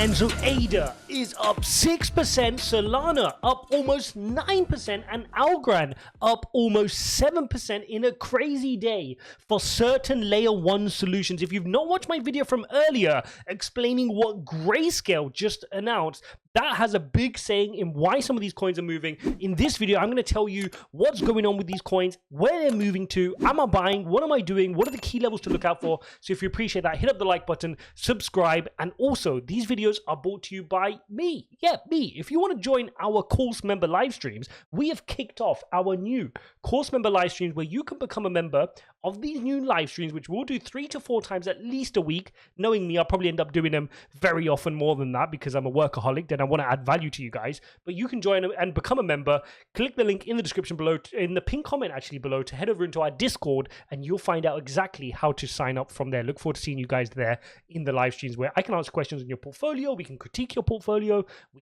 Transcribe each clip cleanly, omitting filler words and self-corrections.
And so ADA is up 6%, Solana up almost 9%, and Algorand up almost 7% in a crazy day for certain layer 1 solutions. If you've not watched my video from earlier explaining what Grayscale just announced, that has a big saying in why some of these coins are moving. In this video, I'm going to tell you what's going on with these coins, where they're moving to, am I buying, what am I doing, what are the key levels to look out for. So if you appreciate that, hit up the like button, subscribe, and also these videos are brought to you by me. Yeah, me. If you want to join our course member live streams, we have kicked off our new course member live streams where you can become a member of these new live streams, which we'll do 3 to 4 times at least a week. Knowing me, I'll probably end up doing them very often more than that because I'm a workaholic. Then I want to add value to you guys. But you can join and become a member. Click the link in the description below, in the pinned comment actually below, to head over into our Discord, and you'll find out exactly how to sign up from there. Look forward to seeing you guys there in the live streams where I can answer questions on your portfolio. We can critique your portfolio. We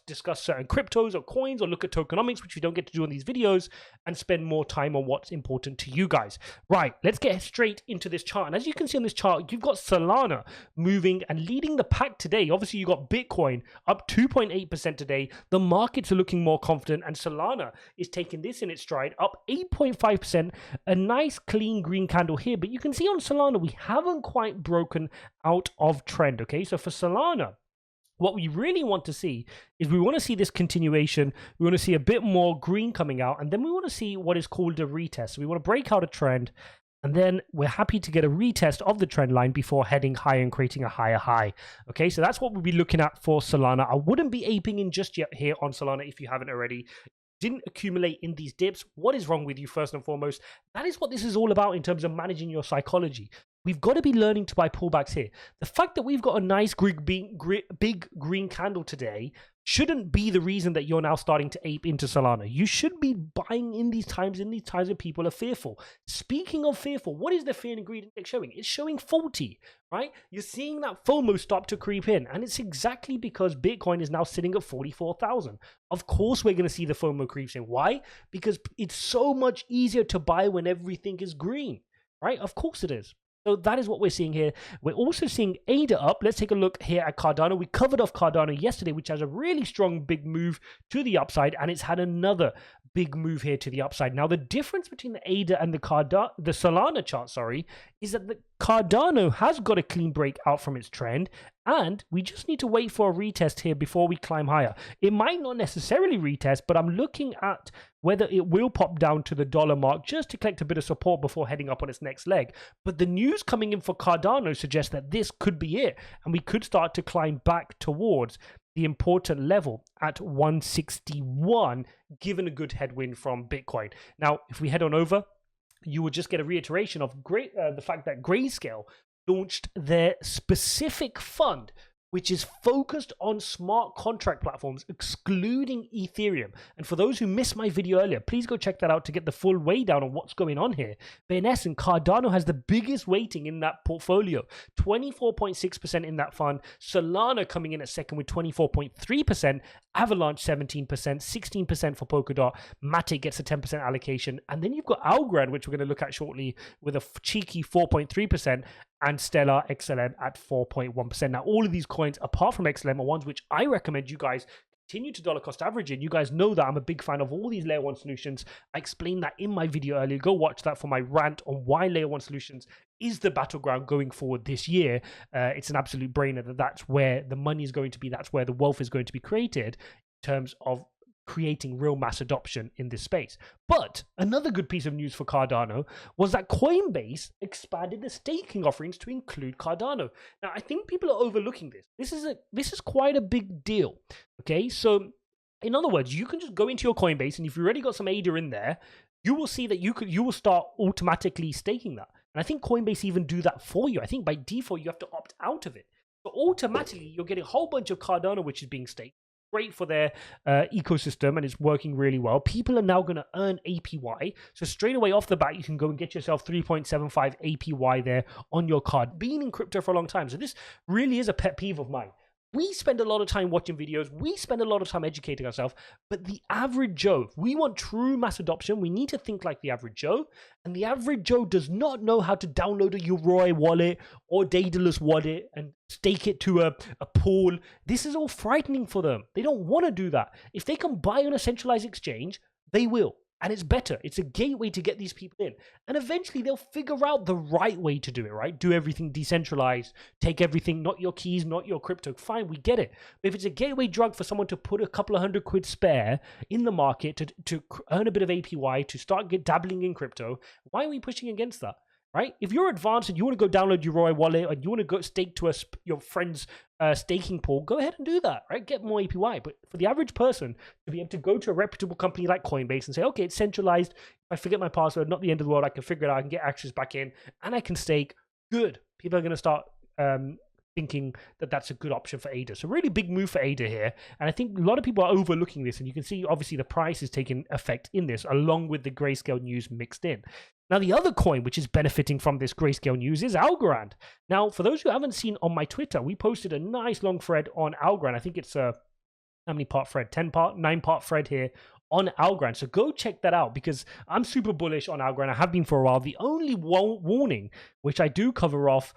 discuss certain cryptos or coins, or look at tokenomics, which we don't get to do in these videos, and spend more time on what's important to you guys. Right, let's get straight into this chart. And as you can see on this chart, you've got Solana moving and leading the pack today. Obviously, you got Bitcoin up 2.8% today. The markets are looking more confident, and Solana is taking this in its stride, up 8.5%. A nice clean green candle here, but you can see on Solana, we haven't quite broken out of trend. Okay, so for Solana, what we really want to see is we want to see this continuation. We want to see a bit more green coming out, and then we want to see what is called a retest. So we want to break out a trend, and then we're happy to get a retest of the trend line before heading higher and creating a higher high. Okay, so that's what we'll be looking at for Solana. I wouldn't be aping in just yet here on Solana if you haven't already. Didn't accumulate in these dips. What is wrong with you, first and foremost? That is what this is all about in terms of managing your psychology. We've got to be learning to buy pullbacks here. The fact that we've got a nice big green candle today shouldn't be the reason that you're now starting to ape into Solana. You should be buying in these times when people are fearful. Speaking of fearful, what is the fear and greed index showing? It's showing 40, right? You're seeing that FOMO start to creep in, and it's exactly because Bitcoin is now sitting at 44,000. Of course, we're going to see the FOMO creeps in. Why? Because it's so much easier to buy when everything is green, right? Of course it is. So that is what we're seeing here. We're also seeing ADA up. Let's take a look here at Cardano. We covered off Cardano yesterday, which has a really strong big move to the upside, and it's had another big move here to the upside. Now, the difference between the ADA and the Solana chart, is that the Cardano has got a clean break out from its trend, and we just need to wait for a retest here before we climb higher. It might not necessarily retest, but I'm looking at whether it will pop down to the dollar mark just to collect a bit of support before heading up on its next leg. But the news coming in for Cardano suggests that this could be it, and we could start to climb back towards the important level at 161, given a good headwind from Bitcoin. Now, if we head on over, you will just get a reiteration of the fact that Grayscale launched their specific fund, which is focused on smart contract platforms, excluding Ethereum. And for those who missed my video earlier, please go check that out to get the full weigh down on what's going on here. But in essence, Cardano has the biggest weighting in that portfolio, 24.6% in that fund. Solana coming in at second with 24.3%. Avalanche 17%, 16% for Polkadot. Matic gets a 10% allocation. And then you've got Algorand, which we're going to look at shortly, with a cheeky 4.3%. And Stellar XLM at 4.1%. Now, all of these coins, apart from XLM, are ones which I recommend you guys continue to dollar cost average in. You guys know that I'm a big fan of all these layer 1 solutions. I explained that in my video earlier. Go watch that for my rant on why layer 1 solutions is the battleground going forward this year. It's an absolute brainer that's where the money is going to be. That's where the wealth is going to be created in terms of creating real mass adoption in this space. But another good piece of news for Cardano was that Coinbase expanded the staking offerings to include Cardano. Now, I think people are overlooking this. This is quite a big deal. Okay, so in other words, you can just go into your Coinbase, and if you've already got some ADA in there, you will see that you will start automatically staking that. And I think Coinbase even do that for you. I think by default you have to opt out of it. So automatically you're getting a whole bunch of Cardano which is being staked. Great for their ecosystem, and it's working really well. People are now going to earn APY. So straight away off the bat, you can go and get yourself 3.75 APY there on your card. Being in crypto for a long time. So this really is a pet peeve of mine. We spend a lot of time watching videos, we spend a lot of time educating ourselves, but the average Joe, if we want true mass adoption, we need to think like the average Joe, and the average Joe does not know how to download a Yoroi wallet or Daedalus wallet and stake it to a pool. This is all frightening for them. They don't want to do that. If they can buy on a centralized exchange, they will. And it's better. It's a gateway to get these people in. And eventually they'll figure out the right way to do it, right? Do everything decentralized. Take everything, not your keys, not your crypto. Fine, we get it. But if it's a gateway drug for someone to put a couple of £100 spare in the market to earn a bit of APY, to start dabbling in crypto, why are we pushing against that? Right? If you're advanced and you want to go download your Yoroi wallet and you want to go stake to your friend's staking pool, go ahead and do that, right? Get more APY. But for the average person to be able to go to a reputable company like Coinbase and say, okay, it's centralized. If I forget my password, not the end of the world. I can figure it out. I can get access back in and I can stake. Good. People are going to start thinking that that's a good option for ADA. So really big move for ADA here. And I think a lot of people are overlooking this. And you can see, obviously, the price is taking effect in this, along with the Grayscale news mixed in. Now, the other coin which is benefiting from this Grayscale news is Algorand. Now, for those who haven't seen on my Twitter, we posted a nice long thread on Algorand. I think it's a, how many part thread? 9-part thread here on Algorand. So go check that out because I'm super bullish on Algorand. I have been for a while. The only warning, which I do cover off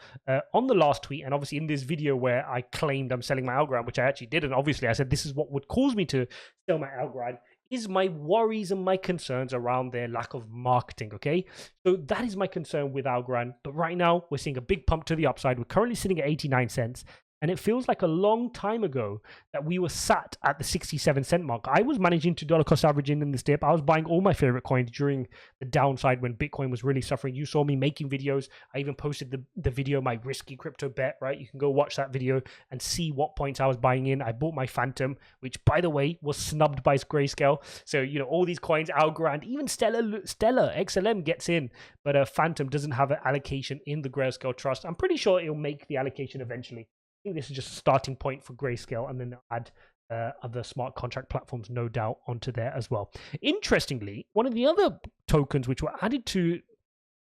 on the last tweet, and obviously in this video where I claimed I'm selling my Algorand, which I actually did, and obviously I said this is what would cause me to sell my Algorand, is my worries and my concerns around their lack of marketing, okay? So that is my concern with Algorand. But right now, we're seeing a big pump to the upside. We're currently sitting at 89 cents. And it feels like a long time ago that we were sat at the 67-cent mark. I was managing to dollar cost averaging in this dip. I was buying all my favorite coins during the downside when Bitcoin was really suffering. You saw me making videos. I even posted the video, my risky crypto bet, right? You can go watch that video and see what points I was buying in. I bought my Phantom, which, by the way, was snubbed by Grayscale. So, you know, all these coins, Algorand, even Stellar XLM gets in, but Phantom doesn't have an allocation in the Grayscale Trust. I'm pretty sure it'll make the allocation eventually. I think this is just a starting point for Grayscale, and then they'll add other smart contract platforms, no doubt, onto there as well. Interestingly, one of the other tokens which were added to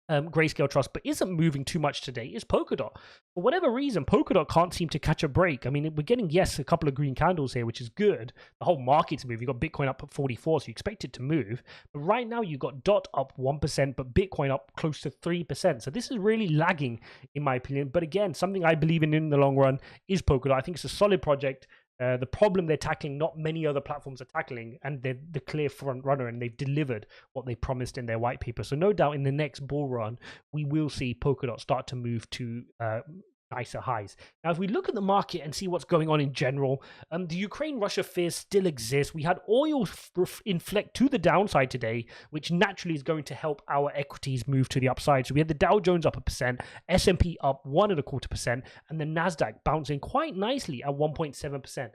Grayscale Trust but isn't moving too much today is Polkadot. For whatever reason, Polkadot can't seem to catch a break. I mean, we're getting, yes, a couple of green candles here, which is good. The whole market's moving. You've got Bitcoin up at 44, so you expect it to move. But right now, you've got DOT up 1%, but Bitcoin up close to 3%. So this is really lagging, in my opinion. But again, something I believe in the long run is Polkadot. I think it's a solid project. The problem they're tackling, not many other platforms are tackling, and they're the clear front runner, and they've delivered what they promised in their white paper. So no doubt in the next bull run, we will see Polkadot start to move to nicer highs. Now, if we look at the market and see what's going on in general, the Ukraine-Russia fears still exist. We had oil inflect to the downside today, which naturally is going to help our equities move to the upside. So we had the Dow Jones up 1%, S&P up 1.25%, and the Nasdaq bouncing quite nicely at 1.7%.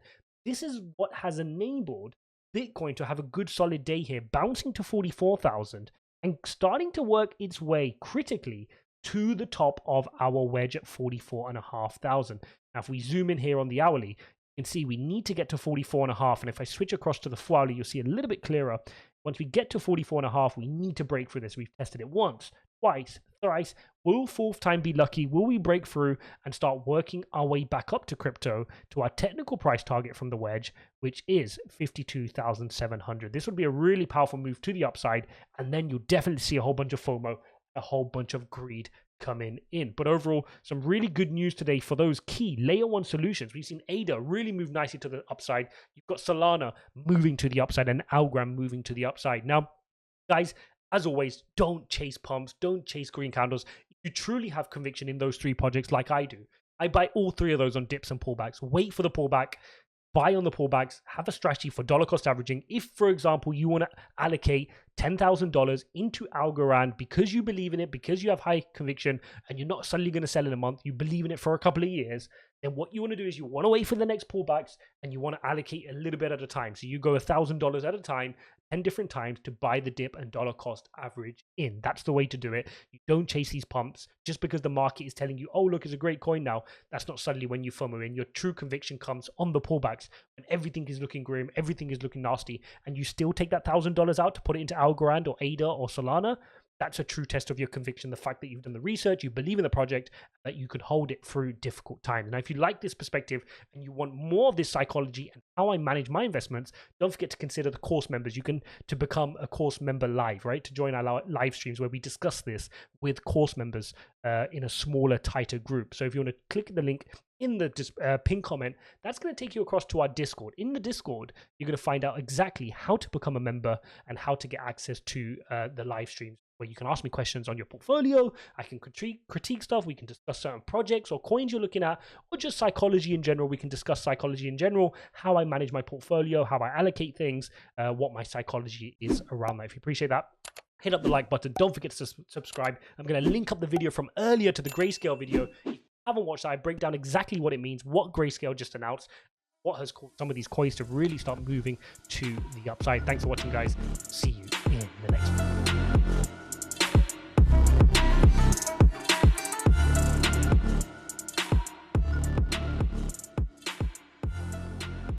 This is what has enabled Bitcoin to have a good solid day here, bouncing to 44,000 and starting to work its way critically to the top of our wedge at 44,500. Now, if we zoom in here on the hourly, you can see we need to get to 44.5. And if I switch across to the 4 hourly, you'll see a little bit clearer. Once we get to 44.5, we need to break through this. We've tested it once, twice, thrice. Will fourth time be lucky? Will we break through and start working our way back up to crypto to our technical price target from the wedge, which is 52,700? This would be a really powerful move to the upside. And then you'll definitely see a whole bunch of FOMO, a whole bunch of greed coming in. But overall, some really good news today for those key layer one solutions. We've seen ADA really move nicely to the upside. You've got Solana moving to the upside and Algorand moving to the upside. Now, guys, as always, don't chase pumps, don't chase green candles. You truly have conviction in those three projects like I do. I buy all three of those on dips and pullbacks. Wait for the pullback. Buy on the pullbacks, have a strategy for dollar cost averaging. If, for example, you want to allocate $10,000 into Algorand because you believe in it, because you have high conviction, and you're not suddenly going to sell in a month, you believe in it for a couple of years, then what you want to do is you want to wait for the next pullbacks and you want to allocate a little bit at a time. So you go $1,000 at a time, 10 different times to buy the dip and dollar cost average in. That's the way to do it. You don't chase these pumps just because the market is telling you, oh, look, it's a great coin now. That's not suddenly when you FOMO in. Your true conviction comes on the pullbacks when everything is looking grim, everything is looking nasty, and you still take that $1,000 out to put it into Algorand or ADA or Solana. That's a true test of your conviction. The fact that you've done the research, you believe in the project, that you could hold it through difficult times. Now, if you like this perspective and you want more of this psychology and how I manage my investments, don't forget to consider the course members. You can to become a course member live, right? To join our live streams where we discuss this with course members in a smaller, tighter group. So if you want to click the link in the pin comment, that's going to take you across to our Discord. In the Discord, you're going to find out exactly how to become a member and how to get access to the live streams, where you can ask me questions on your portfolio. I can critique stuff. We can discuss certain projects or coins you're looking at, or just psychology in general. We can discuss psychology in general, how I manage my portfolio, how I allocate things, what my psychology is around that. If you appreciate that, hit up the like button. Don't forget to subscribe. I'm going to link up the video from earlier to the grayscale video. If you haven't watched that, I break down exactly what it means, what grayscale just announced, what has caused some of these coins to really start moving to the upside. Thanks for watching, guys. See you in the next one.